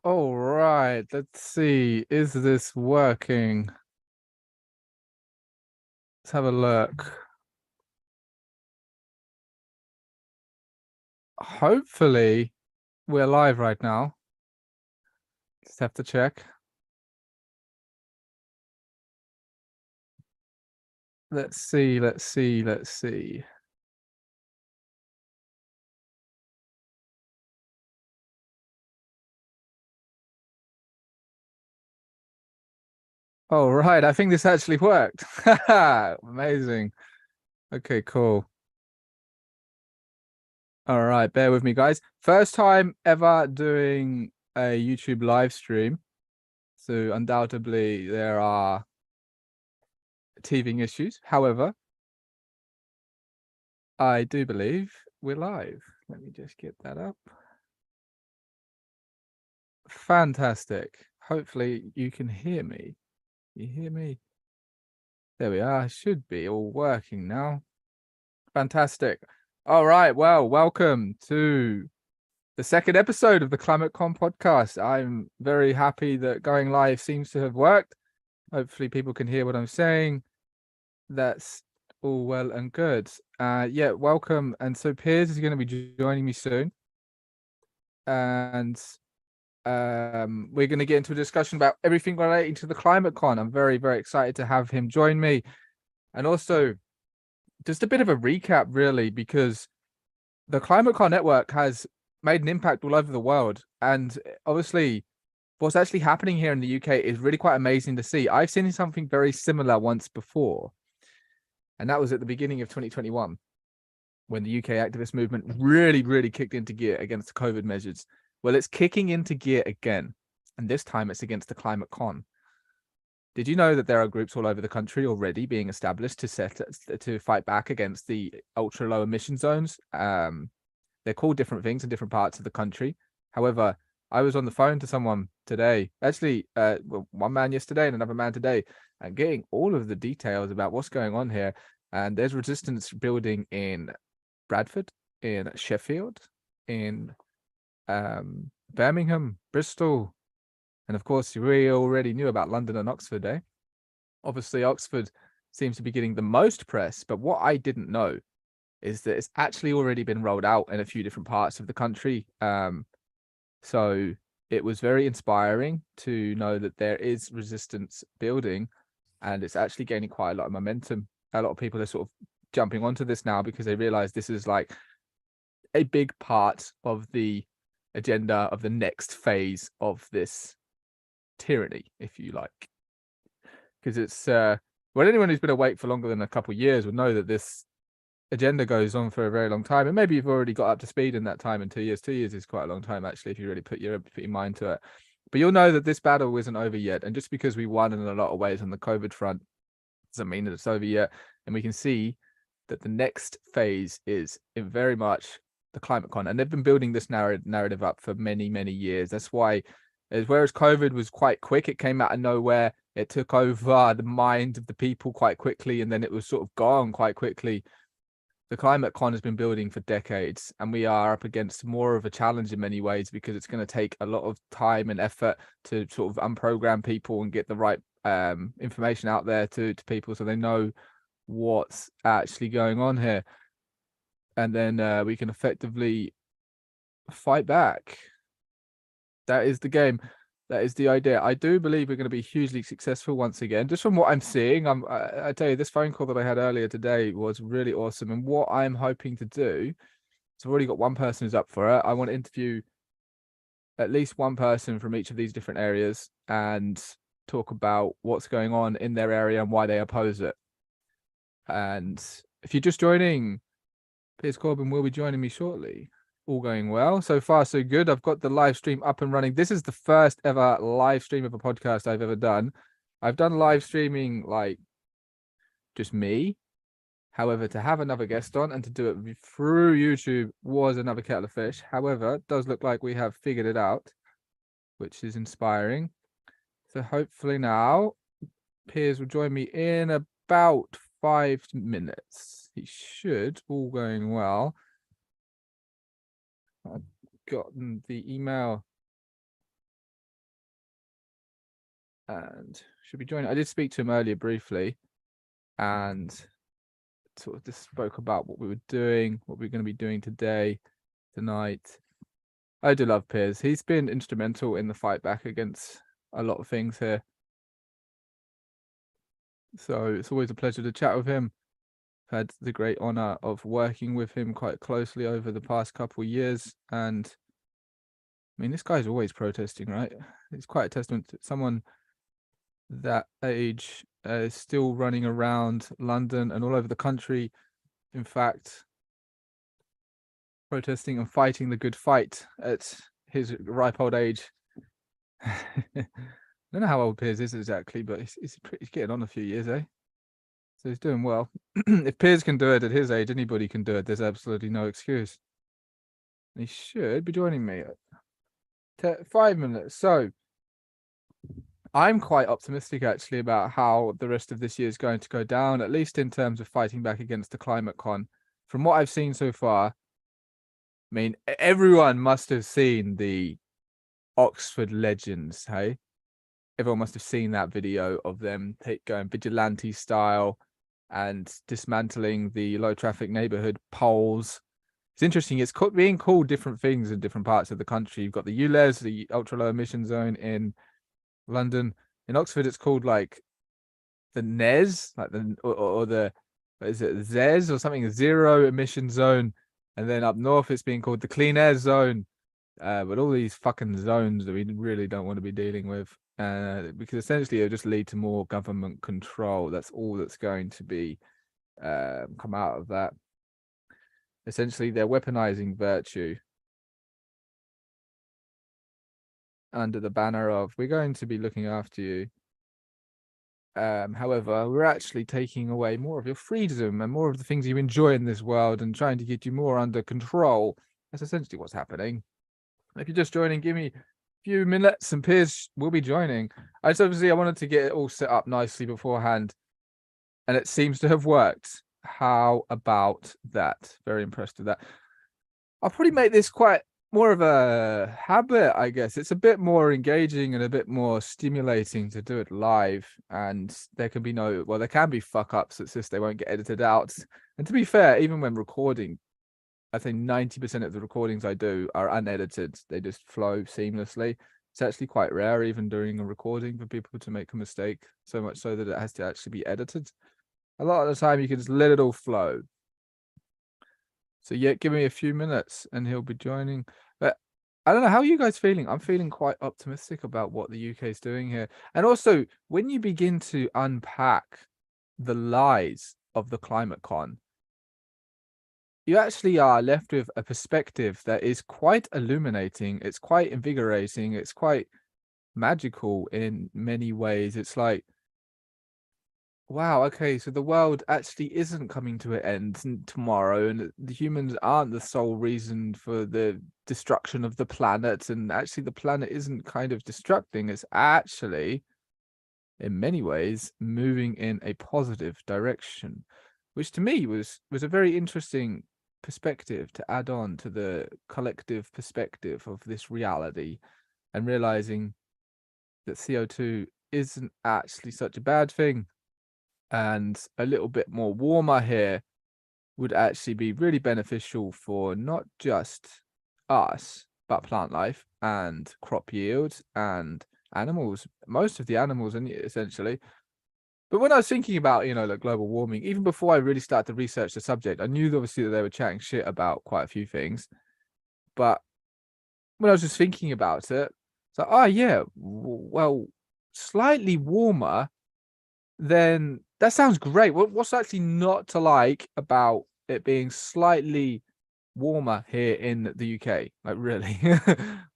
All right, let's see. Is this working? Let's have a look. Hopefully, we're live right now. Just have to check. Let's see, let's see, let's see. All right, I think this actually worked. Amazing. Okay, cool. All right, bear with me, guys. First time ever doing a YouTube live stream. So undoubtedly there are teething issues. However, I do believe we're live. Let me just get that up. Fantastic. Hopefully you can hear me. You hear me? There we are. Should be all working now. Fantastic. All right. Well, welcome to the second episode of the Climate Con podcast. I'm very happy that going live seems to have worked. Hopefully people can hear what I'm saying. That's all well and good. Yeah, welcome. And so Piers is going to be joining me soon. And we're going to get into a discussion about everything relating to the Climate Con. I'm very, very excited to have him join me. And also, just a bit of a recap, really, because the Climate Con network has made an impact all over the world. And obviously, what's actually happening here in the UK is really quite amazing to see. I've seen something very similar once before, and that was at the beginning of 2021, when the UK activist movement really, really kicked into gear against the COVID measures. Well, it's kicking into gear again, and this time it's against the Climate Con. Did you know that there are groups all over the country already being established to fight back against the ultra low emission zones? They're called different things in different parts of the country. However, I was on the phone to someone today, actually, one man yesterday and another man today, and getting all of the details about what's going on here. And there's resistance building in Bradford, in Sheffield, in Birmingham, Bristol, and of course, we already knew about London and Oxford, eh? Obviously, Oxford seems to be getting the most press, but what I didn't know is that it's actually already been rolled out in a few different parts of the country. So it was very inspiring to know that there is resistance building, and it's actually gaining quite a lot of momentum. A lot of people are sort of jumping onto this now because they realize this is like a big part of the agenda of the next phase of this tyranny, if you like. Because it's well, anyone who's been awake for longer than a couple of years would know that this agenda goes on for a very long time, and maybe you've already got up to speed in that time in 2 years. 2 years is quite a long time, actually, if you really put your mind to it. But you'll know that this battle isn't over yet, and just because we won in a lot of ways on the COVID front doesn't mean that it's over yet. And we can see that the next phase is in very much the Climate Con, and they've been building this narrative up for many, many years. That's why, whereas COVID was quite quick, it came out of nowhere, it took over the mind of the people quite quickly, and then it was sort of gone quite quickly. The Climate Con has been building for decades, and we are up against more of a challenge in many ways, because it's going to take a lot of time and effort to sort of unprogram people and get the right information out there to people so they know what's actually going on here, and then we can effectively fight back. That is the game. That is the idea. I do believe we're going to be hugely successful once again. Just from what I'm seeing, I tell you, this phone call that I had earlier today was really awesome. And what I'm hoping to do, so I've already got one person who's up for it. I want to interview at least one person from each of these different areas and talk about what's going on in their area and why they oppose it. And if you're just joining, Piers Corbyn will be joining me shortly. All going well. So far, so good. I've got the live stream up and running. This is the first ever live stream of a podcast I've ever done. I've done live streaming like just me. However, to have another guest on and to do it through YouTube was another kettle of fish. However, it does look like we have figured it out, which is inspiring. So hopefully now Piers will join me in about 5 minutes. He should, all going well. I've gotten the email and should be joining. I did speak to him earlier briefly, and sort of just spoke about what we were doing, what we're going to be doing tonight. I do love Piers. He's been instrumental in the fight back against a lot of things here. So it's always a pleasure to chat with him. I've had the great honor of working with him quite closely over the past couple of years. And I mean, this guy's always protesting, right? It's quite a testament to someone that age is still running around London and all over the country. In fact, protesting and fighting the good fight at his ripe old age. I don't know how old Piers is exactly, but he's getting on a few years, eh? So he's doing well. If Piers can do it at his age, anybody can do it. There's absolutely no excuse. He should be joining me at 5 minutes. So I'm quite optimistic actually about how the rest of this year is going to go down, at least in terms of fighting back against the climate con. From what I've seen so far, I mean, everyone must have seen the Oxford Legends, hey? Everyone must have seen that video of them going vigilante style and dismantling the low traffic neighborhood poles. It's interesting. It's being called different things in different parts of the country. You've got the ULEZ, the ultra low emission zone in London. In Oxford, it's called like the NES, like or the, what is it, ZES or something, zero emission zone. And then up north, it's being called the clean air zone. But all these fucking zones that we really don't want to be dealing with, because essentially it'll just lead to more government control. That's all that's going to be come out of that. Essentially, they're weaponizing virtue under the banner of, we're going to be looking after you. However, we're actually taking away more of your freedom and more of the things you enjoy in this world and trying to get you more under control. That's essentially what's happening. If you're just joining, give me a few minutes and Piers will be joining. I wanted to get it all set up nicely beforehand, and it seems to have worked. How about that? Very impressed with that. I'll probably make this quite more of a habit, I guess. It's a bit more engaging and a bit more stimulating to do it live, and there can be there can be fuck ups. It's just they won't get edited out. And to be fair, even when recording, I think 90% of the recordings I do are unedited. They just flow seamlessly. It's actually quite rare, even during a recording, for people to make a mistake, so much so that it has to actually be edited. A lot of the time, you can just let it all flow. So yeah, give me a few minutes and he'll be joining. But I don't know, how are you guys feeling? I'm feeling quite optimistic about what the UK is doing here. And also, when you begin to unpack the lies of the climate con, you actually are left with a perspective that is quite illuminating. It's quite invigorating. It's quite magical in many ways. It's like, wow, okay, so the world actually isn't coming to an end tomorrow, and the humans aren't the sole reason for the destruction of the planet. And actually, the planet isn't kind of destructing. It's actually, in many ways, moving in a positive direction, which to me was a very interesting perspective to add on to the collective perspective of this reality, and realizing that CO2 isn't actually such a bad thing, and a little bit more warmer here would actually be really beneficial for not just us, but plant life and crop yields and animals, most of the animals, and essentially. But when I was thinking about, like global warming, even before I really started to research the subject, I knew obviously that they were chatting shit about quite a few things. But when I was just thinking about it, it's like, oh yeah, well, slightly warmer, then that sounds great. What's actually not to like about it being slightly warmer here in the UK? Like, really?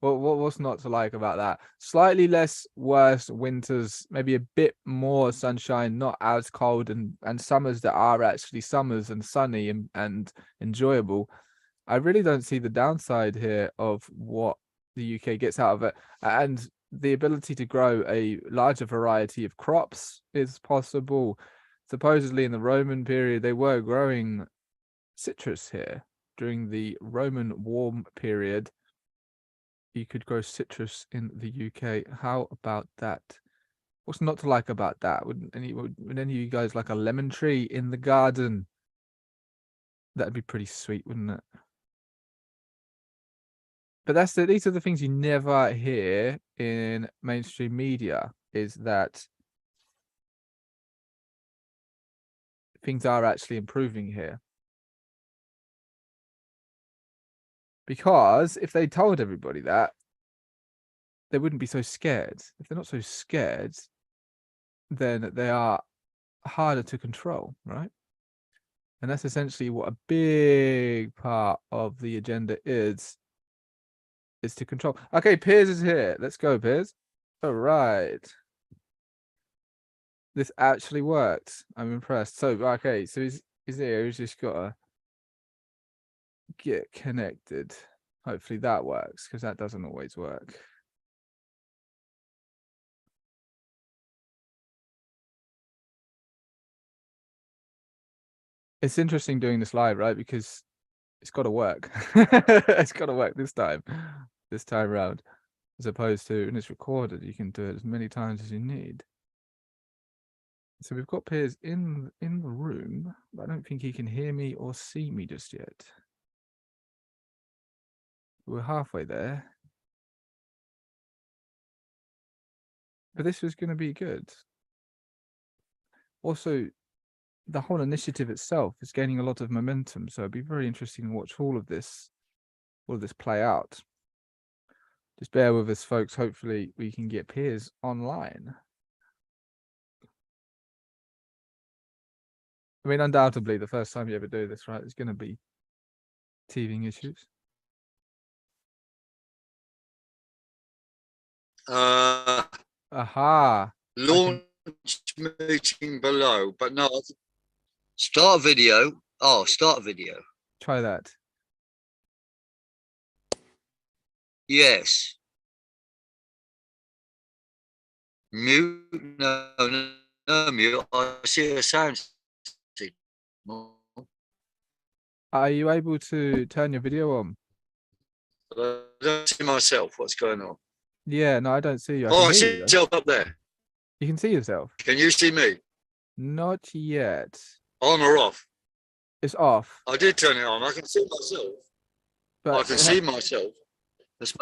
What's not to like about that? Slightly less worse winters, maybe a bit more sunshine, not as cold, and summers that are actually summers and sunny and enjoyable. I really don't see the downside here of what the UK gets out of it. And the ability to grow a larger variety of crops is possible. Supposedly in the Roman period, they were growing citrus here. During the Roman warm period, you could grow citrus in the UK. How about that? What's not to like about that? Would any of you guys like a lemon tree in the garden? That'd be pretty sweet, wouldn't it? But these are the things you never hear in mainstream media, is that things are actually improving here. Because if they told everybody that, they wouldn't be so scared. If they're not so scared, then they are harder to control, right? And that's essentially what a big part of the agenda is to control. Okay, Piers is here. Let's go, Piers. All right. This actually worked. I'm impressed. So, okay, so he's here. He's just got to get connected. Hopefully that works, because that doesn't always work. It's interesting doing this live, right? Because it's got to work. It's got to work this time round, as opposed to when it's recorded, you can do it as many times as you need. So we've got Piers in the room, but I don't think he can hear me or see me just yet. We're halfway there. But this is going to be good. Also, the whole initiative itself is gaining a lot of momentum, so it'd be very interesting to watch all of this play out. Just bear with us, folks. Hopefully we can get Piers online. I mean, undoubtedly, the first time you ever do this, right, there's going to be teething issues. Aha. Launch meeting below, but no. Start video. Oh, start video. Try that. Yes. Mute. No, mute. I see a sound signal. Are you able to turn your video on? I don't see myself. What's going on? Yeah, no, I don't see you. I see yourself up there. You can see yourself. Can you see me? Not yet. On or off? It's off. I did turn it on. I can see myself. But I can see myself. Let's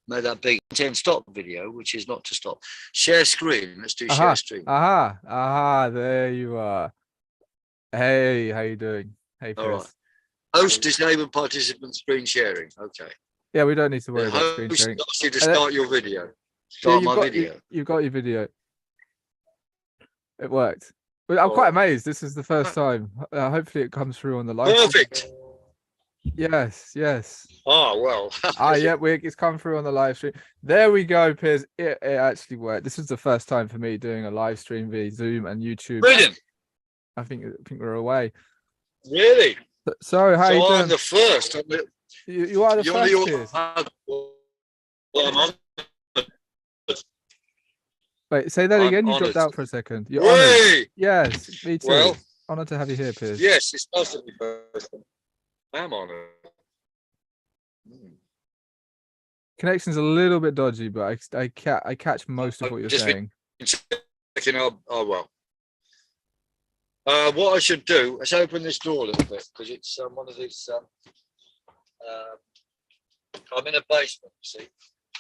make that big. Stop video, which is not to stop. Share screen. Let's do share screen. Aha. There you are. Hey, how you doing? Hey, Piers. All right. Host disabled participant screen sharing. Okay. Yeah, we don't need to worry about screen sharing. Ask you to start your video. Start my video. You've got your video. It worked. Well, I'm quite amazed. This is the first time. Hopefully it comes through on the live. Perfect. Yes. Oh, well. Yeah, it's come through on the live stream. There we go, Piers. It actually worked. This is the first time for me doing a live stream via Zoom and YouTube. Brilliant. I think we're away. Really? So how you doing? I'm the first. You are the first, Piers. Wait, say that again. You dropped out for a second. You're honored. Yes, me too. Well, honored to have you here, Piers. Yes, it's supposed to be first. I'm honored. Connection's a little bit dodgy, but I catch most of what you're saying. Oh well. What I should do is open this door a little bit, because it's one of these. I'm in a basement, you see.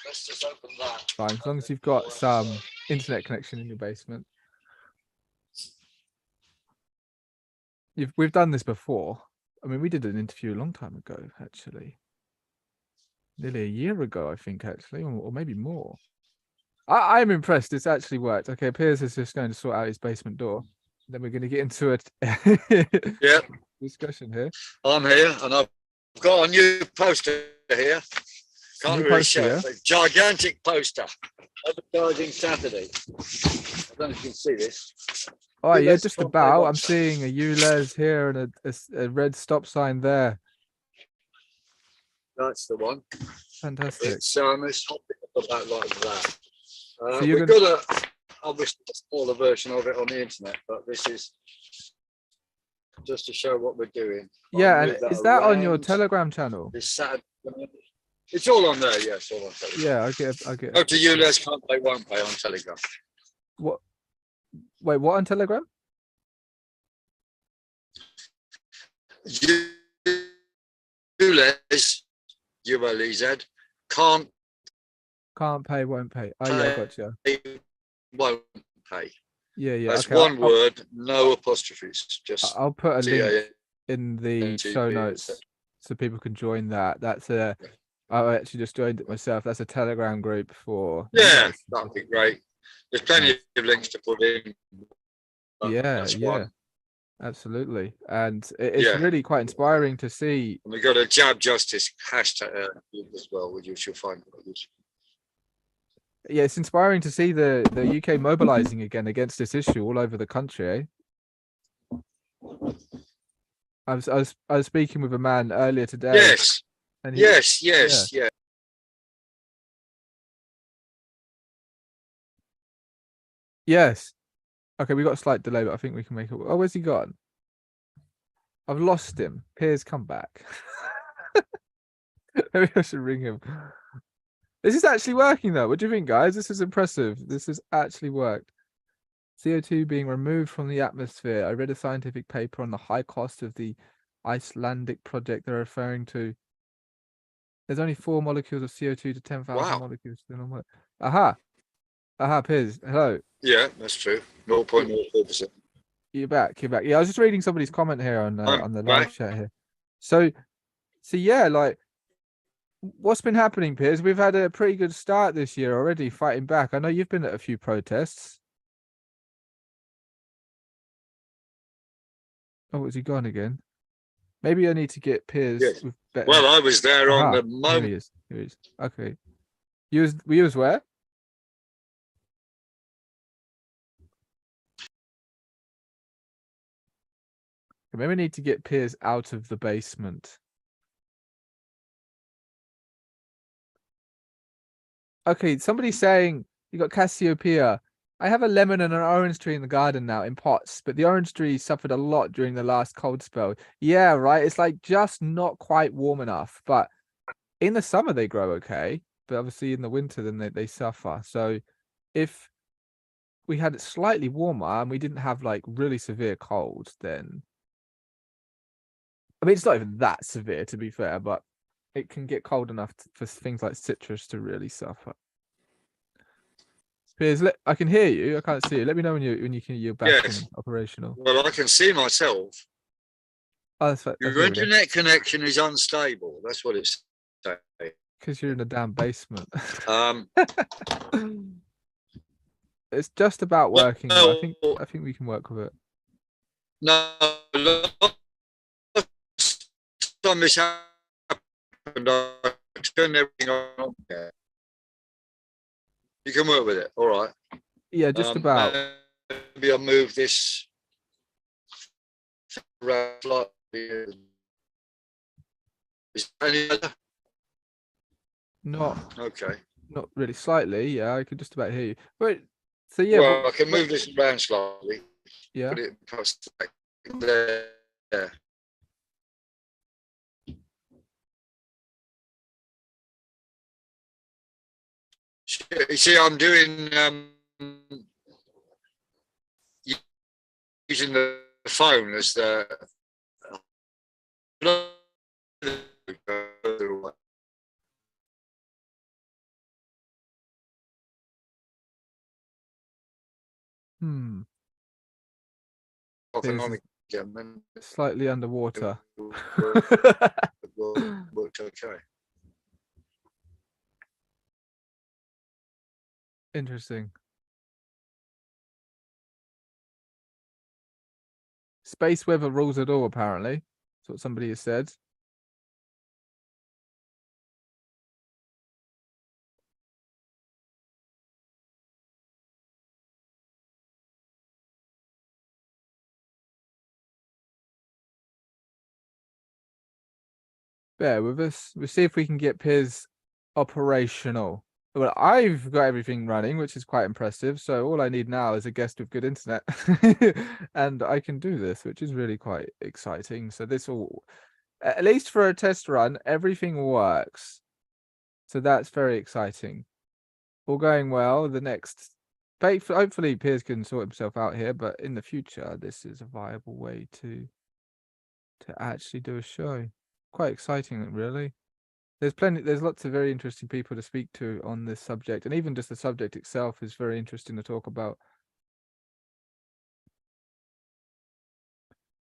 Let's just open that. Fine, as long as you've got some internet connection in your basement. We've done this before. I mean, we did an interview a long time ago, actually. Nearly a year ago, I think, actually, or maybe more. I'm impressed. It's actually worked. Okay, Piers is just going to sort out his basement door. Then we're going to get into it. Yeah. Discussion here. I'm here, and I've got a new poster here. Can't really show it. A gigantic poster. Advertising Saturday. I don't know if you can see this. Oh, yeah, just about. I'm seeing a ULEZ here and a red stop sign there. That's the one. Fantastic. It's hop it up about like that. So we've got obviously a smaller version of it on the internet, but this is just to show what we're doing. Yeah, and is that on your Telegram channel? This Saturday. It's all on there, yes, all on Telegram. Yeah, I get. Go to ULEZ, can't pay, won't pay on Telegram. What? Wait, what on Telegram? ULEZ, ULEZ, can't Pay, won't pay. Oh yeah, I got you. won't pay. Yeah. That's Okay, one word, no apostrophes. Just I'll put a link TANTP. in the show notes so people can join that. That's a. I actually just joined it myself. That's a Telegram group for. Yeah, that'd be great. There's plenty Nice. of links to put in. Yeah. One. Absolutely, and it's really quite inspiring to see. And we got a Jab Justice hashtag as well, which you'll find. Yeah, it's inspiring to see the UK mobilizing again against this issue all over the country. I was speaking with a man earlier today. Yes. And yes. Yes. Okay, we got a slight delay, but I think we can make it. Oh, where's he gone? I've lost him. Piers, come back. Maybe I should ring him. This is actually working though. What do you think, guys? This is impressive. This has actually worked. CO2 being removed from the atmosphere. I read a scientific paper on the high cost of the Icelandic project they're referring to. There's only 4 molecules of CO2 to 10,000 molecules. Aha, Piers. Hello. Yeah, that's true. 0.04%. You're back. Yeah, I was just reading somebody's comment here on the live chat here. So yeah, like, what's been happening, Piers? We've had a pretty good start this year already, fighting back. I know you've been at a few protests. Oh, was he gone again? Maybe I need to get Piers. Yes. Well, I was there on the moment. Here he is. Okay. We was where? Maybe I need to get Piers out of the basement. Okay, somebody's saying you got Cassiopeia. I have a lemon and an orange tree in the garden now in pots, but the orange tree suffered a lot during the last cold spell. Yeah, right. It's like just not quite warm enough, but in the summer they grow okay, but obviously in the winter then they suffer. So if we had it slightly warmer and we didn't have like really severe cold, then I mean it's not even that severe to be fair, but it can get cold enough for things like citrus to really suffer. Piers, I can hear you. I can't see you. Let me know when you're back and operational. Well, I can see myself. Oh, that's your internet connection is unstable. That's what it's saying. Because you're in a damn basement. It's just about working. Well, I think we can work with it. No, time this happened, I turned everything on. You can work with it, all right. Yeah, just about. Maybe I'll move this around slightly. Is any other? Not okay. Not really. Slightly, yeah. I could just about hear you. But so yeah. Well, I can move this around slightly. Yeah. Put it past there. Yeah. You see, I'm doing using the phone as the slightly underwater. Worked okay. Interesting. Space weather rules it all, apparently. That's what somebody has said. Bear with us. We'll see if we can get Piers operational. Well, I've got everything running, which is quite impressive. So all I need now is a guest with good internet. And I can do this, which is really quite exciting. So this will, at least for a test run, everything works. So that's very exciting. All going well. The next hopefully Piers can sort himself out here, but in the future, this is a viable way to actually do a show. Quite exciting, really. There's lots of very interesting people to speak to on this subject, and even just the subject itself is very interesting to talk about.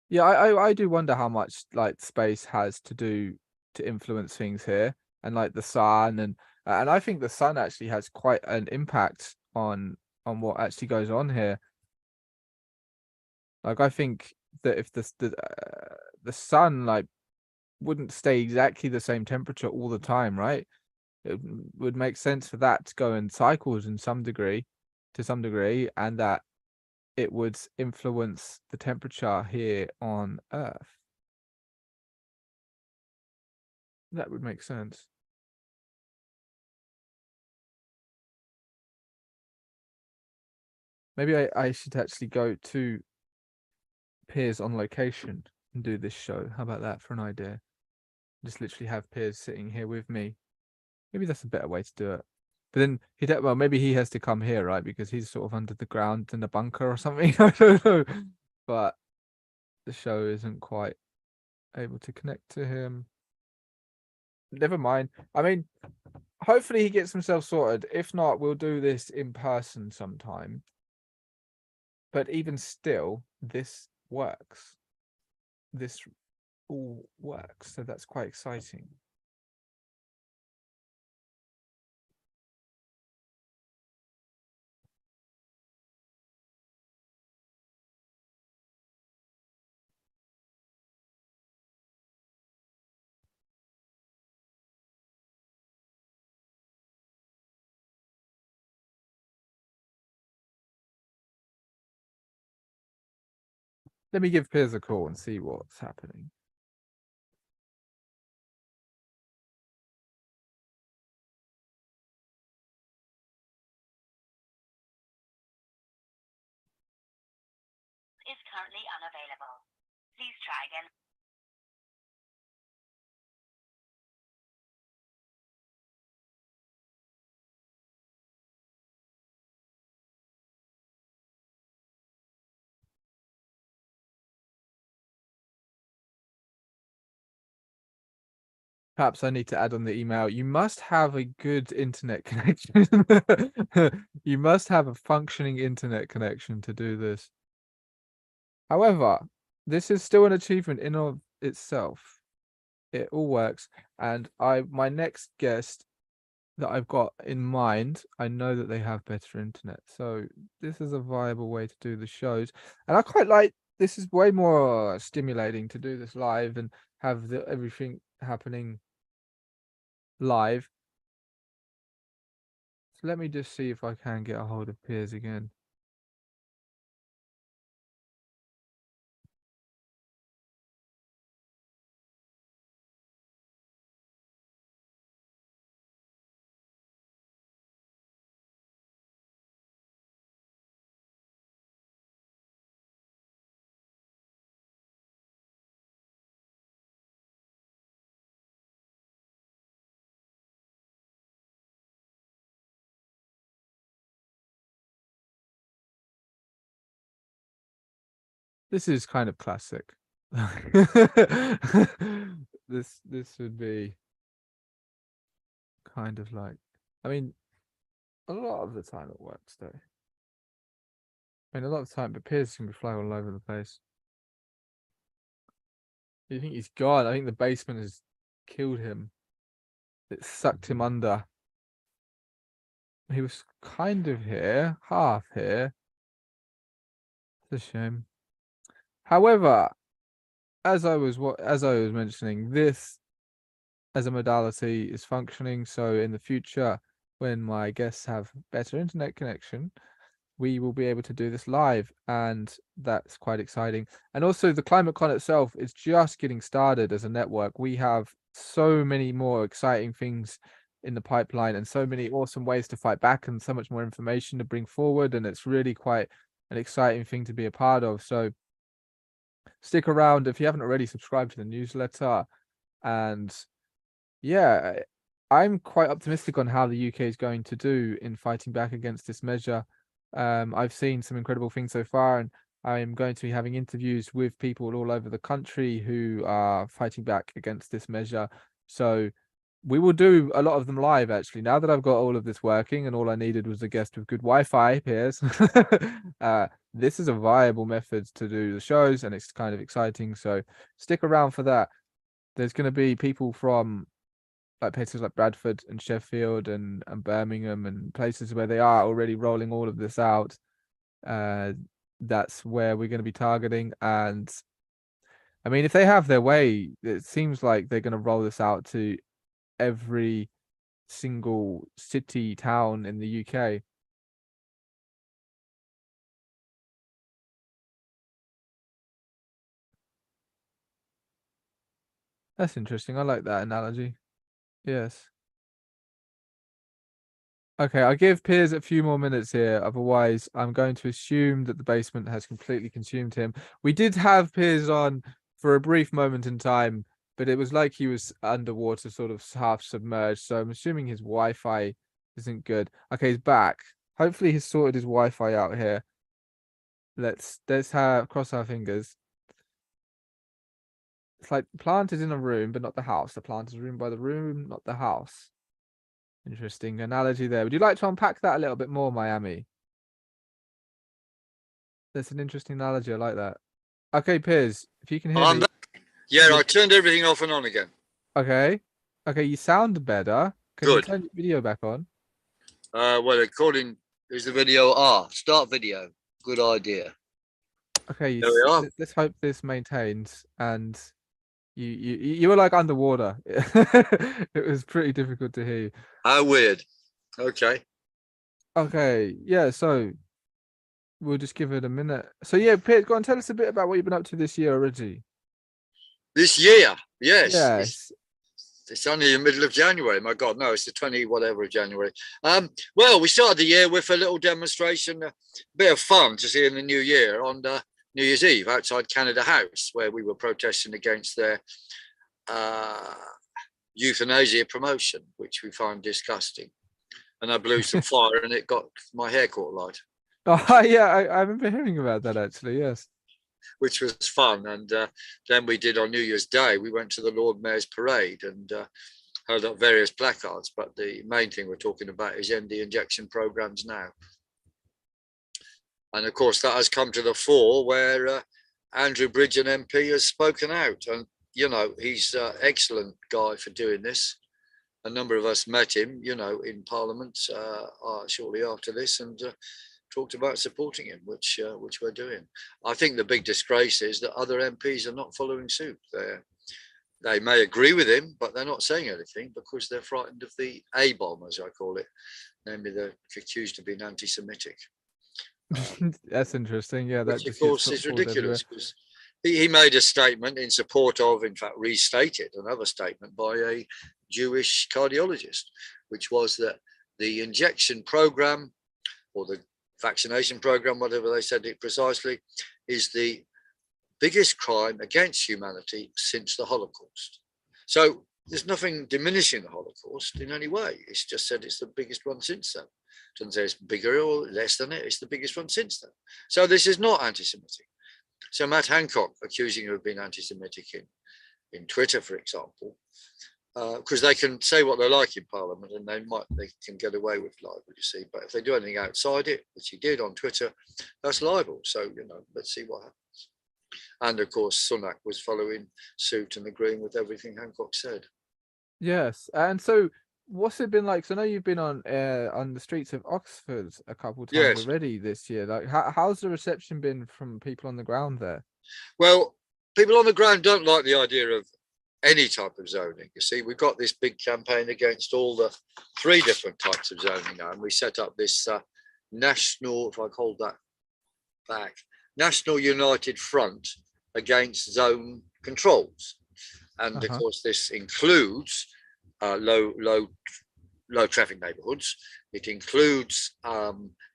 Yeah, I do wonder how much like space has to do to influence things here, and like the sun, and I think the sun actually has quite an impact on what actually goes on here. Like I think that if the sun like wouldn't stay exactly the same temperature all the time, right? It would make sense for that to go in cycles in some degree, to some degree, and that it would influence the temperature here on Earth. That would make sense. Maybe I should actually go to Piers on location and do this show. How about that for an idea? Just literally have Piers sitting here with me. Maybe that's a better way to do it. But then well, maybe he has to come here, right? Because he's sort of under the ground in a bunker or something. I don't know. But the show isn't quite able to connect to him. Never mind. I mean, hopefully he gets himself sorted. If not, we'll do this in person sometime. But even still, this works. This all works. So that's quite exciting. Let me give Piers a call and see what's happening. Is currently unavailable. Please try again. Perhaps I need to add on the email. You must have a good internet connection. You must have a functioning internet connection to do this. However, this is still an achievement in of itself. It all works. And my next guest that I've got in mind, I know that they have better internet. So this is a viable way to do the shows. And I quite like this is way more stimulating to do this live and have everything happening live. So let me just see if I can get a hold of Piers again. This is kind of classic. This would be kind of like, I mean, a lot of the time it works though. I mean, a lot of the time, but Piers can be flying all over the place. You think he's gone? I think the basement has killed him. It sucked him under. He was kind of here, half here. It's a shame. However, as I was mentioning, this as a modality is functioning. So in the future, when my guests have better internet connection, we will be able to do this live, and that's quite exciting. And also the ClimateCon itself is just getting started as a network. We have so many more exciting things in the pipeline and so many awesome ways to fight back and so much more information to bring forward, and it's really quite an exciting thing to be a part of. So stick around if you haven't already subscribed to the newsletter. And yeah, I'm quite optimistic on how the UK is going to do in fighting back against this measure. I've seen some incredible things so far, and I'm going to be having interviews with people all over the country who are fighting back against this measure. So we will do a lot of them live, actually. Now that I've got all of this working and all I needed was a guest with good Wi-Fi, Piers, this is a viable method to do the shows, and it's kind of exciting. So stick around for that. There's going to be people from like places like Bradford and Sheffield and Birmingham and places where they are already rolling all of this out. That's where we're going to be targeting. And I mean, if they have their way, it seems like they're going to roll this out to every single city, town in the UK. That's interesting. I like that analogy. Yes. Okay, I'll give Piers a few more minutes here. Otherwise, I'm going to assume that the basement has completely consumed him. We did have Piers on for a brief moment in time, but it was like he was underwater, sort of half submerged. So I'm assuming his Wi-Fi isn't good. Okay, he's back. Hopefully he's sorted his Wi-Fi out here. Let's cross our fingers. It's like the plant is in a room, but not the house. The plant is a room by the room, not the house. Interesting analogy there. Would you like to unpack that a little bit more, Miami? That's an interesting analogy. I like that. Okay, Piers, if you can hear me. Yeah, I turned everything off and on again. Okay. Okay, you sound better. Can you turn your video back on? Well, according is the video start video. Good idea. Okay, there we are. Let's hope this maintains. And you were like underwater. It was pretty difficult to hear you. How weird. Okay. Okay, yeah, so we'll just give it a minute. So yeah, Piers, go on, tell us a bit about what you've been up to this year already. This year, yes. Yes. It's only the middle of January. My God, no, it's the 20 whatever of January. Well, we started the year with a little demonstration, a bit of fun to see in the new year on New Year's Eve outside Canada House, where we were protesting against their euthanasia promotion, which we find disgusting. And I blew some fire and it got my hair caught alight. Oh yeah, I remember hearing about that actually. Yes, which was fun. And then we did on New Year's Day. We went to the Lord Mayor's parade and held up various placards. But the main thing we're talking about is end the injection programs now. And of course, that has come to the fore where Andrew Bridgen MP has spoken out. And, you know, he's an excellent guy for doing this. A number of us met him, you know, in Parliament shortly after this and talked about supporting him, which we're doing. I think the big disgrace is that other MPs are not following suit. They may agree with him, but they're not saying anything because they're frightened of the A-bomb, as I call it. Namely, they're accused of being anti-Semitic. That's interesting. Yeah, which of course is ridiculous because he made a statement in support of, in fact, restated another statement by a Jewish cardiologist, which was that the injection program or the vaccination program, whatever they said it precisely, is the biggest crime against humanity since the Holocaust. So there's nothing diminishing the Holocaust in any way. It's just said it's the biggest one since then. It doesn't say it's bigger or less than it. It's the biggest one since then. So this is not anti-Semitic. So Matt Hancock accusing you of being anti-Semitic in Twitter, for example, because they can say what they like in Parliament and they can get away with libel, you see. But if they do anything outside it, which he did on Twitter, that's libel. So, you know, let's see what happens. And of course, Sunak was following suit and agreeing with everything Hancock said. Yes, and so what's it been like? So I know you've been on the streets of Oxford a couple of times already this year. Like, how's the reception been from people on the ground there? Well, people on the ground don't like the idea of any type of zoning. You see, we've got this big campaign against all the 3 different types of zoning now, and we set up this national, if I hold that back, National United Front against zone controls. And of course, this includes low traffic neighborhoods. It includes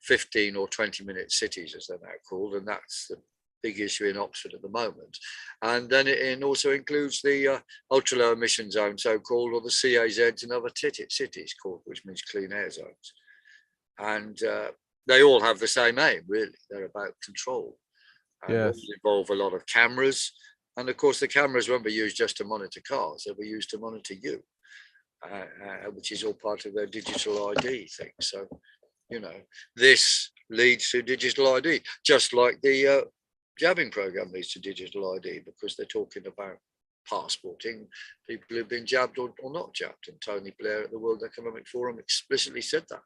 15 or 20-minute cities, as they're now called, and that's the big issue in Oxford at the moment. And then it also includes the ultra low emission zone, so-called, or the CAZs in other cities called, which means clean air zones. And they all have the same aim, really. They're about control. And Yes. all involve a lot of cameras. And of course, the cameras won't be used just to monitor cars, they'll be used to monitor you, which is all part of their digital ID thing. So, you know, this leads to digital ID, just like the jabbing program leads to digital ID, because they're talking about passporting people who've been jabbed or not jabbed. And Tony Blair at the World Economic Forum explicitly said that,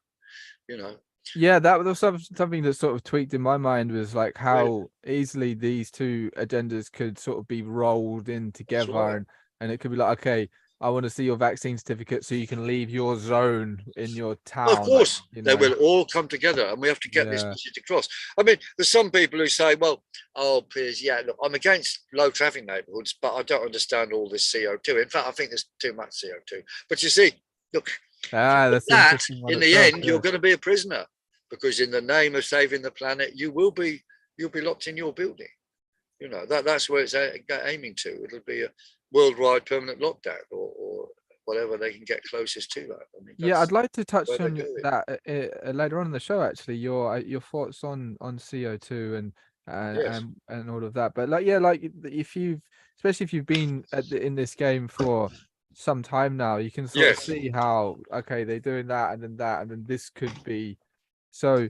you know. Yeah, that was something that sort of tweaked in my mind, was like how easily these two agendas could sort of be rolled in together, right. and it could be like, okay, I want to see your vaccine certificate so you can leave your zone in your town. Of course, like, they will all come together, and we have to get this message across. I mean, there's some people who say, well, oh, Piers, yeah, look, I'm against low traffic neighbourhoods, but I don't understand all this CO2. In fact, I think there's too much CO2. But you see, look, that's that in the end, yeah. you're going to be a prisoner, because in the name of saving the planet, you'll be locked in your building. You know, that's where it's aiming to. It'll be a worldwide permanent lockdown, or whatever they can get closest to that. I mean, yeah, I'd like to touch where on they're going. that later on in the show. Actually, your thoughts on CO2 and Yes. and all of that. But like, yeah, like if you've, especially if you've been in this game for some time now, you can sort of Yes. see how, okay, they're doing that, and then this could be. So,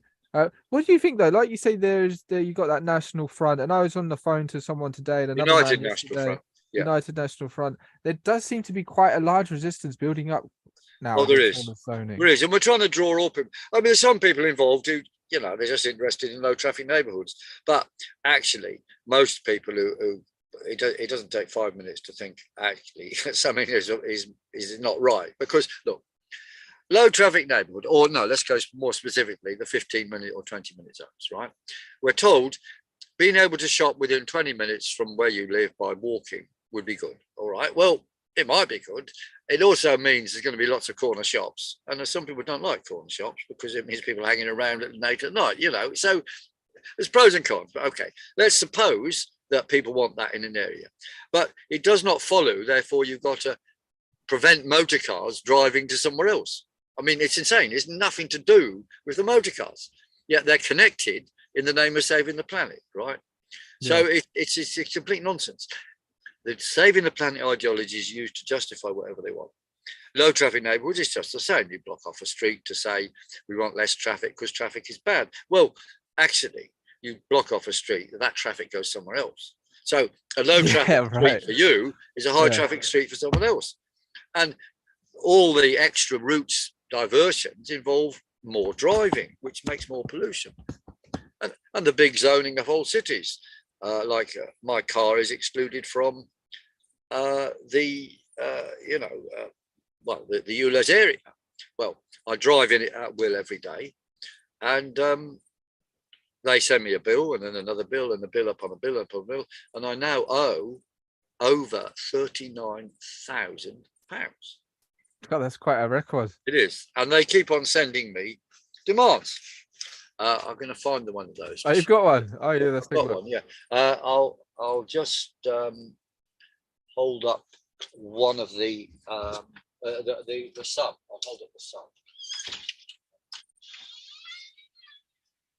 what do you think though? Like you say, you got that National Front, and I was on the phone to someone today, and another United man National yesterday. Front. Yeah. United National Front. There does seem to be quite a large resistance building up now. Oh, there is. There is, and we're ttrying to draw up. I mean, there's some people involved who, you know, they're just interested in low traffic neighbourhoods. But actually, most people who it doesn't take 5 minutes to think actually something is not right, because look, low traffic neighbourhood, or no, let's go more specifically, the 15-minute or 20-minute zones, right? We're told being able to shop within 20 minutes from where you live by walking would be good. All right. Well, it might be good. It also means there's going to be lots of corner shops. And some people don't like corner shops because it means people hanging around late at night, you know. So there's pros and cons. But okay, let's suppose that people want that in an area. But it does not follow, therefore, you've got to prevent motor cars driving to somewhere else. I mean, it's insane. It's nothing to do with the motor cars, yet they're connected in the name of saving the planet, right? Yeah. So it's complete nonsense. The saving the planet ideology is used to justify whatever they want. Low traffic neighbourhoods is just the same. You block off a street to say we want less traffic because traffic is bad. Well, actually, you block off a street, that traffic goes somewhere else. So a low traffic street for you is a high traffic street for someone else. And all the extra routes diversions involve more driving, which makes more pollution. And the big zoning of whole cities, my car is excluded from the ULEZ area. Well, I drive in it at will every day, and they send me a bill, and then another bill, and a bill upon a bill upon a bill, and I now owe over £39,000. God, that's quite a record. It is, and they keep on sending me demands. I'm going to find the one of those. Oh, you've got one. Oh, yeah, that's got one. Yeah, I'll just hold up one of the sub. I'll hold up the sub.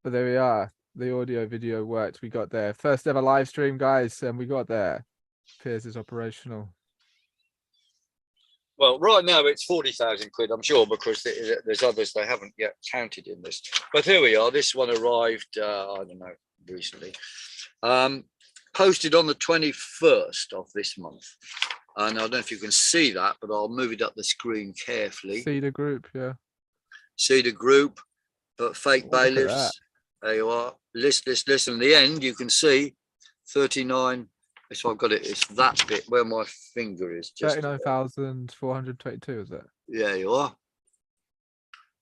But there we are. The audio video worked. We got there. First ever live stream, guys, and we got there. Piers is operational. Well, right now it's 40,000 quid, I'm sure, because there's others they haven't yet counted in this. But here we are. This one arrived, I don't know, recently. Posted on the 21st of this month. And I don't know if you can see that, but I'll move it up the screen carefully. See the group, yeah. See the group, but fake bailiffs. There you are. List. And in the end, you can see 39. So I've got it. It's that bit where my finger is. 39,422, is it? Yeah, you are.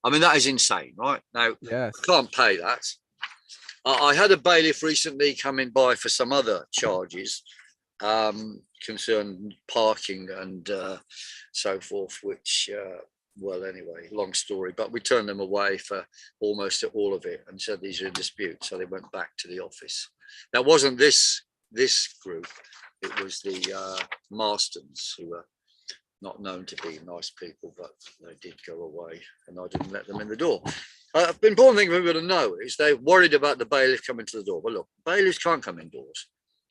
I mean, that is insane, right? Now, yes. I can't pay that. I had a bailiff recently coming by for some other charges concerned parking and so forth, which, well, anyway, long story, but we turned them away for almost all of it and said these are in dispute. So they went back to the office. Now, wasn't this group, it was the Marstons who were not known to be nice people, but they did go away and I didn't let them in the door. The important thing for people to know is they're worried about the bailiff coming to the door. Well, look, bailiffs can't come indoors.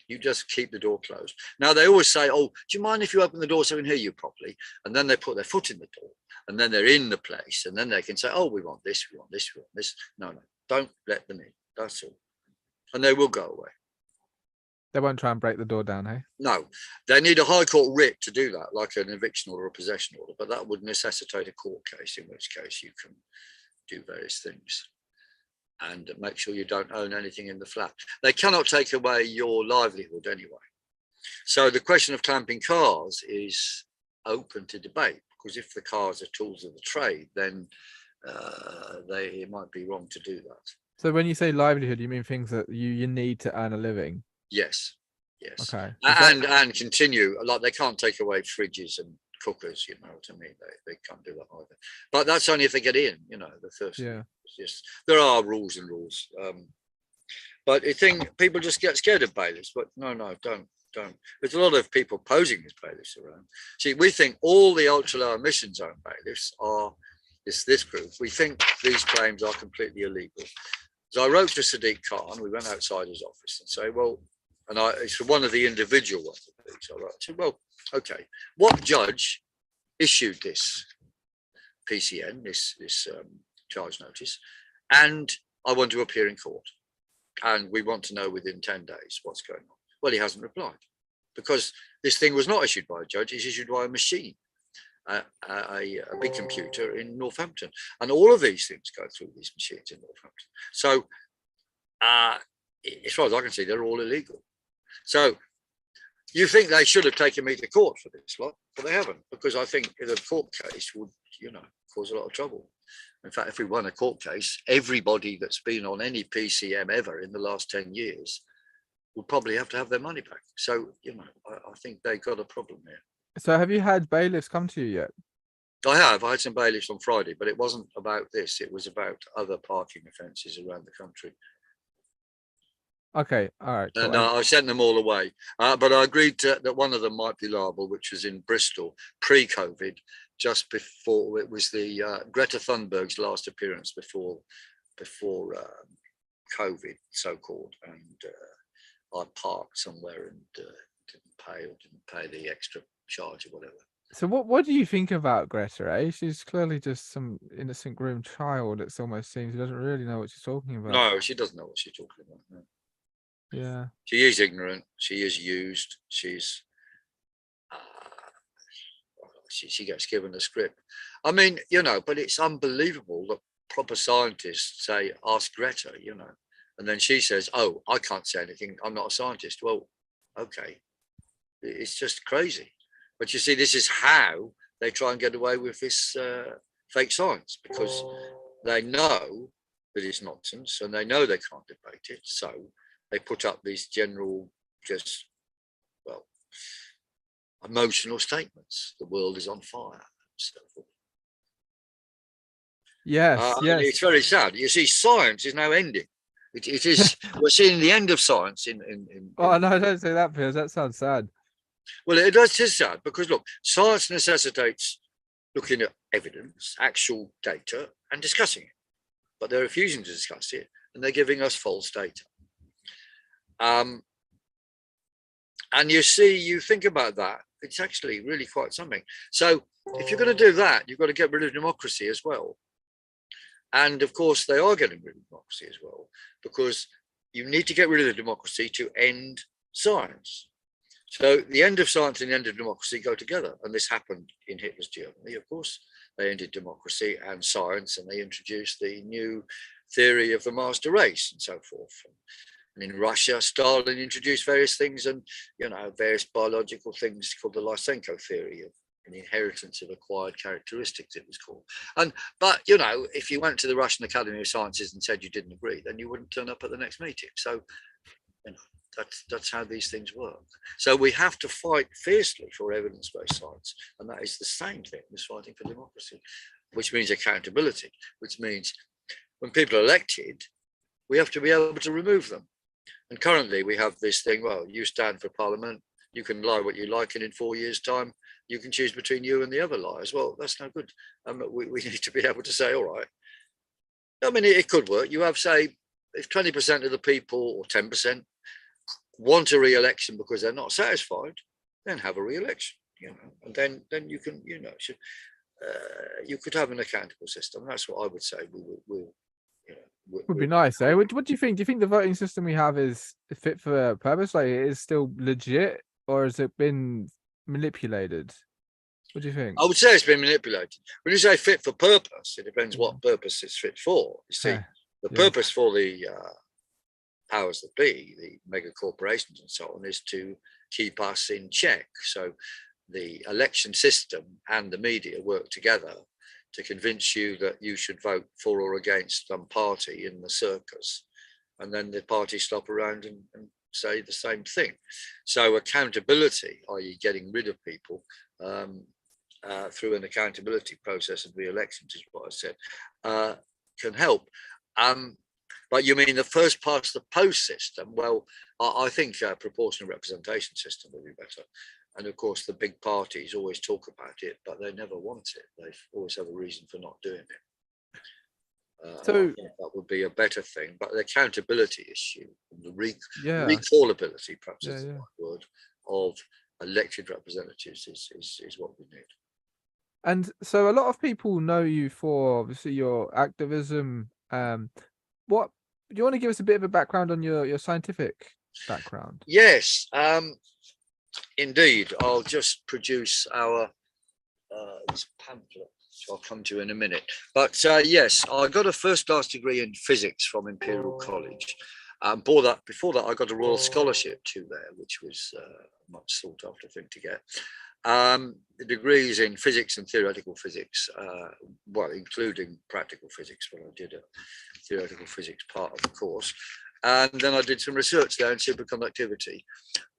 You just keep the door closed. Now, they always say, oh, do you mind if you open the door so we can hear you properly? And then they put their foot in the door and then they're in the place. And then they can say, oh, we want this, we want this, we want this. No, don't let them in. That's all. And they will go away. They won't try and break the door down, hey? No, they need a High Court writ to do that, like an eviction order or a possession order. But that would necessitate a court case, in which case you can do various things and make sure you don't own anything in the flat. They cannot take away your livelihood anyway. So the question of clamping cars is open to debate, because if the cars are tools of the trade, then it might be wrong to do that. So when you say livelihood, you mean things that you need to earn a living? Yes. Okay. And continue, like they can't take away fridges and cookers, you know what I mean? They can't do that either. But that's only if they get in, you know, the first. Yeah. Just, there are rules and rules. But I think people just get scared of bailiffs. But no, don't. There's a lot of people posing as bailiffs around. See, we think all the ultra low emission zone bailiffs are this group. We think these claims are completely illegal. So I wrote to Sadiq Khan, we went outside his office and say, well, and it's one of the individual ones of these. I said, well, okay, what judge issued this PCN, this charge notice, and I want to appear in court, and we want to know within 10 days what's going on. Well, he hasn't replied, because this thing was not issued by a judge, it's issued by a machine, a big computer in Northampton, and all of these things go through these machines in Northampton. So as far as I can see, they're all illegal. So you think they should have taken me to court for this lot, but they haven't, because I think the court case would, you know, cause a lot of trouble. In fact, if we won a court case, everybody that's been on any PCM ever in the last 10 years would probably have to have their money back. So, you know, I think they got a problem here. So have you had bailiffs come to you yet? I had some bailiffs on Friday, but it wasn't about this. It was about other parking offences around the country. Okay, all right. Cool. And I sent them all away. But I agreed that one of them might be liable, which was in Bristol, pre-COVID, just before it was the Greta Thunberg's last appearance before COVID, so-called. And I parked somewhere and didn't pay the extra charge or whatever. So what do you think about Greta, eh? She's clearly just some innocent groomed child, it almost seems. She doesn't really know what she's talking about. No, she doesn't know what she's talking about. No. Yeah. She is ignorant. She is used. She's she gets given a script. I mean, you know, but it's unbelievable that proper scientists say, ask Greta, you know, and then she says, oh, I can't say anything. I'm not a scientist. Well, okay. It's just crazy. But you see, this is how they try and get away with this fake science, because they know that it's nonsense and they know they can't debate it. So they put up these general, just, well, emotional statements. The world is on fire and so forth. Yes, yes. It's very sad. You see, science is now ending. It is. We're seeing the end of science in. Oh no! Don't say that, Piers. That sounds sad. Well, it does. It's sad because look, science necessitates looking at evidence, actual data, and discussing it. But they're refusing to discuss it, and they're giving us false data. And you see, you think about that, it's actually really quite something. So if you're going to do that, you've got to get rid of democracy as well. And of course, they are getting rid of democracy as well, because you need to get rid of the democracy to end science. So the end of science and the end of democracy go together. And this happened in Hitler's Germany, of course. They ended democracy and science, and they introduced the new theory of the master race and so forth. And in Russia, Stalin introduced various things, and you know, various biological things called the Lysenko theory of an inheritance of acquired characteristics, it was called. But you know, if you went to the Russian Academy of Sciences and said you didn't agree, then you wouldn't turn up at the next meeting. So you know, that's how these things work. So we have to fight fiercely for evidence-based science, and that is the same thing as fighting for democracy, which means accountability, which means when people are elected, we have to be able to remove them. And currently we have this thing, well, you stand for parliament, you can lie what you like, and in 4 years' time, you can choose between you and the other liars. Well, that's no good. We need to be able to say, all right. I mean, it could work. You have, say, if 20% of the people or 10% want a re-election because they're not satisfied, then have a re-election, and then you can, you could have an accountable system. That's what I would say. Would be nice, eh? What do you think? Do you think the voting system we have is fit for purpose? Like, it is still legit, or has it been manipulated? What do you think? I would say it's been manipulated. When you say fit for purpose, it depends what purpose it's fit for. You see, the purpose for the powers that be, the mega corporations and so on, is to keep us in check. So the election system and the media work together to convince you that you should vote for or against some party in the circus, and then the parties stop around and say the same thing. So accountability, i.e. getting rid of people through an accountability process of re-elections, is what I said, can help. But you mean the first past the post system? Well, I think a proportional representation system would be better. And of course, the big parties always talk about it, but they never want it. They always have a reason for not doing it. So I think that would be a better thing. But the accountability issue, and the recallability, perhaps is the right word, of elected representatives is what we need. And so a lot of people know you for obviously your activism. What do you want to give us a bit of a background on your scientific background? Yes. Indeed, I'll just produce our this pamphlet, which I'll come to in a minute. But yes, I got a first-class degree in physics from Imperial College. Before that, I got a Royal Scholarship too there, which was a much sought-after thing to get. The degrees in physics and theoretical physics, well, including practical physics, but I did a theoretical physics part of the course. And then I did some research there in superconductivity.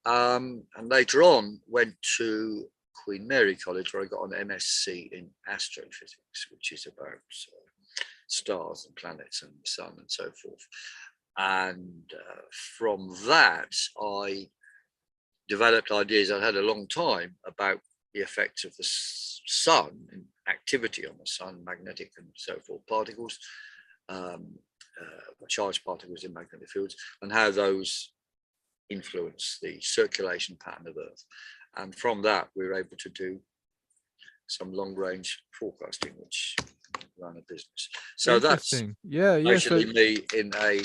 And later on went to Queen Mary College, where I got an MSc in astrophysics, which is about stars and planets and the sun and so forth. And from that, I developed ideas I had a long time about the effects of the sun and activity on the sun, magnetic and so forth particles, charged particles in magnetic fields, and how those influence the circulation pattern of Earth. And from that, we were able to do some long-range forecasting, which ran a business. So that's basically me in a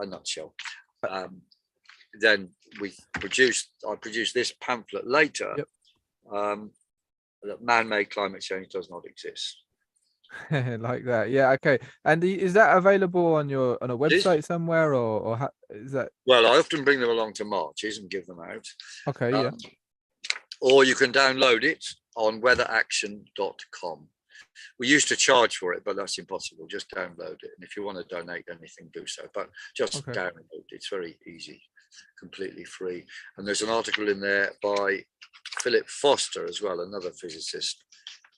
nutshell. Then I produced this pamphlet later, that man-made climate change does not exist. Like that, yeah, okay. And is that available on a website somewhere, or how, is that? Well, I often bring them along to marches and give them out. Okay, yeah. Or you can download it on weatheraction.com. We used to charge for it, but that's impossible. Just download it, and if you want to donate anything, do so. But just download it. It's very easy, completely free. And there's an article in there by Philip Foster as well, another physicist,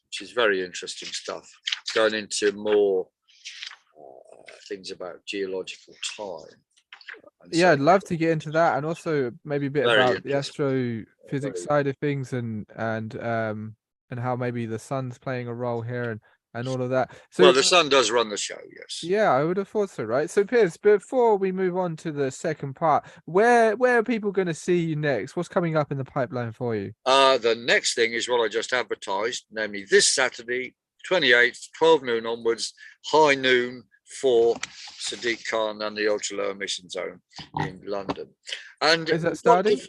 which is very interesting stuff, going into more things about geological time. Yeah, I'd love to get into that, and also maybe a bit about the astrophysics side of things, and how maybe the sun's playing a role here, and all of that. So, well, the sun does run the show, yes. Yeah, I would have thought so, right? So, Piers, before we move on to the second part, where are people going to see you next? What's coming up in the pipeline for you? The next thing is what I just advertised, namely this Saturday, 28th, 12 noon onwards, high noon for Sadiq Khan and the ultra low emission zone in London. And is that starting?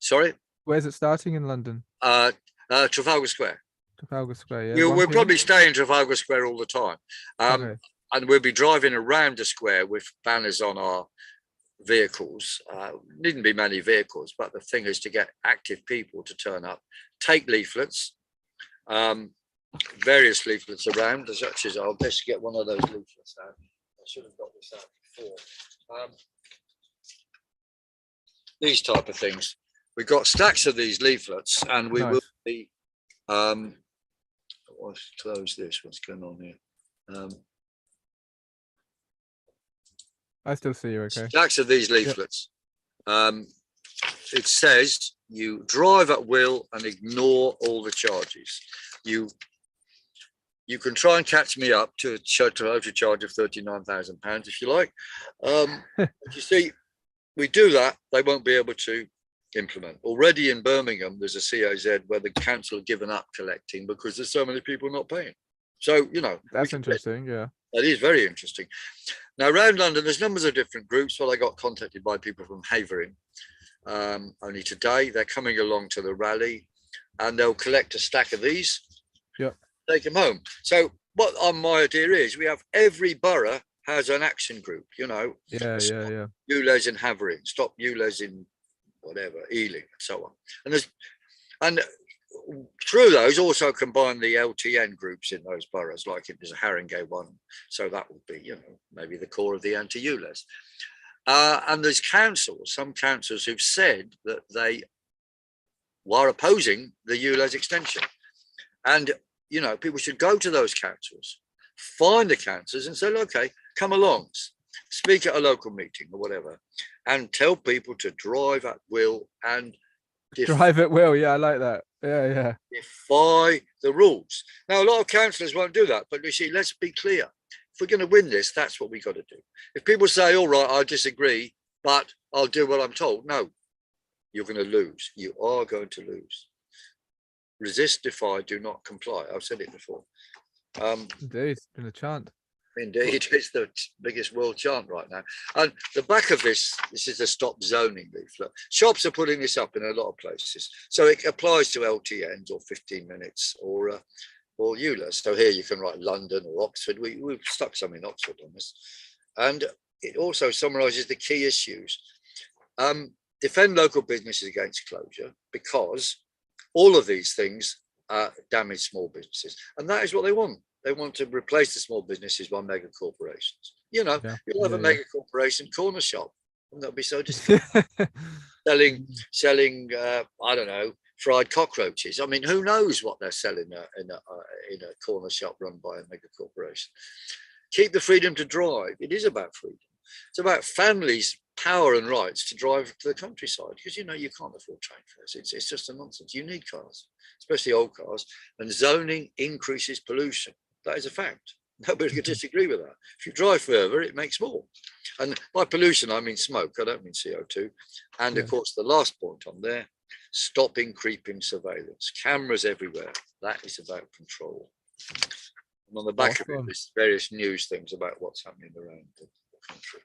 Sorry? Where's it starting in London? Trafalgar Square. Trafalgar Square, yeah. We'll probably stay in Trafalgar Square all the time. And we'll be driving around the square with banners on our vehicles. Needn't be many vehicles, but the thing is to get active people to turn up, take leaflets, various leaflets around, such as I'll best get one of those leaflets out. I should have got this out before. These type of things. We've got stacks of these leaflets, and we will be. Let's close this. What's going on here? I still see you. Okay. Stacks of these leaflets. it says you drive at will and ignore all the charges. You can try and catch me up to a total charge of £39,000 if you like. But you see, we do that, they won't be able to implement. Already in Birmingham, there's a COZ where the council have given up collecting because there's so many people not paying. So, you know. That's interesting, yeah. That is very interesting. Now, around London, there's numbers of different groups. Well, I got contacted by people from Havering only today. They're coming along to the rally and they'll collect a stack of these, take them home. So what my idea is, we have every borough has an action group, you know. Yeah. ULEZ in Havering, stop ULEZ in whatever, Ealing, and so on. And through those also combine the LTN groups in those boroughs, like if there's a Haringey one, so that would be, you know, maybe the core of the anti-ULEZ. And there's councils, some councils who've said that they were opposing the ULEZ extension. And, you know, people should go to those councils, find the councils and say, okay, come along, speak at a local meeting or whatever, and tell people to drive at will and drive at will. Yeah, I like that. Yeah. Defy the rules. Now, a lot of councillors won't do that, but you see, let's be clear. If we're going to win this, that's what we got to do. If people say, all right, I disagree, but I'll do what I'm told. No, you're going to lose. You are going to lose. Resist, defy, do not comply. I've said it before. Indeed, it's been a chant. Indeed, it's the biggest world chant right now. And the back of this is the stop zoning leaflet. Shops are putting this up in a lot of places. So it applies to LTNs or 15 minutes or ULEZ. So here you can write London or Oxford. We've stuck some in Oxford on this. And it also summarises the key issues. Defend local businesses against closure, because all of these things damage small businesses. And that is what they want. They want to replace the small businesses by mega corporations. You know, you'll have a mega corporation corner shop, and they'll be so disappointed. selling I don't know, fried cockroaches. I mean, who knows what they're selling in a corner shop run by a mega corporation. Keep the freedom to drive. It is about freedom. It's about families' power and rights to drive to the countryside, because, you know, you can't afford train fares. It's just a nonsense. You need cars, especially old cars. And zoning increases pollution. That is a fact. Nobody can disagree with that. If you drive further, it makes more. And by pollution, I mean smoke. I don't mean CO2. And of course, the last point on there, stopping creeping surveillance. Cameras everywhere. That is about control. And on the back of it, there's various news things about what's happening around the country.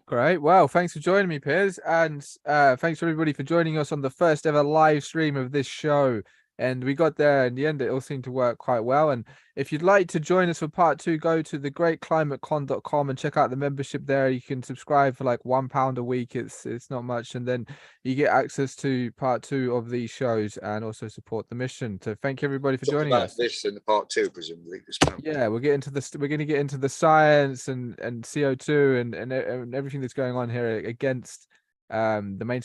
Great. Well, thanks for joining me, Piers. And thanks for everybody for joining us on the first ever live stream of this show. And we got there in the end. It all seemed to work quite well. And if you'd like to join us for part 2, go to thegreatclimatecon.com and check out the membership there. You can subscribe for like £1 a week. It's not much. And then you get access to part 2 of these shows and also support the mission. So thank you everybody for joining us. This in the part 2, presumably. Yeah, we're going to get into the science and CO2 and everything that's going on here against the mainstream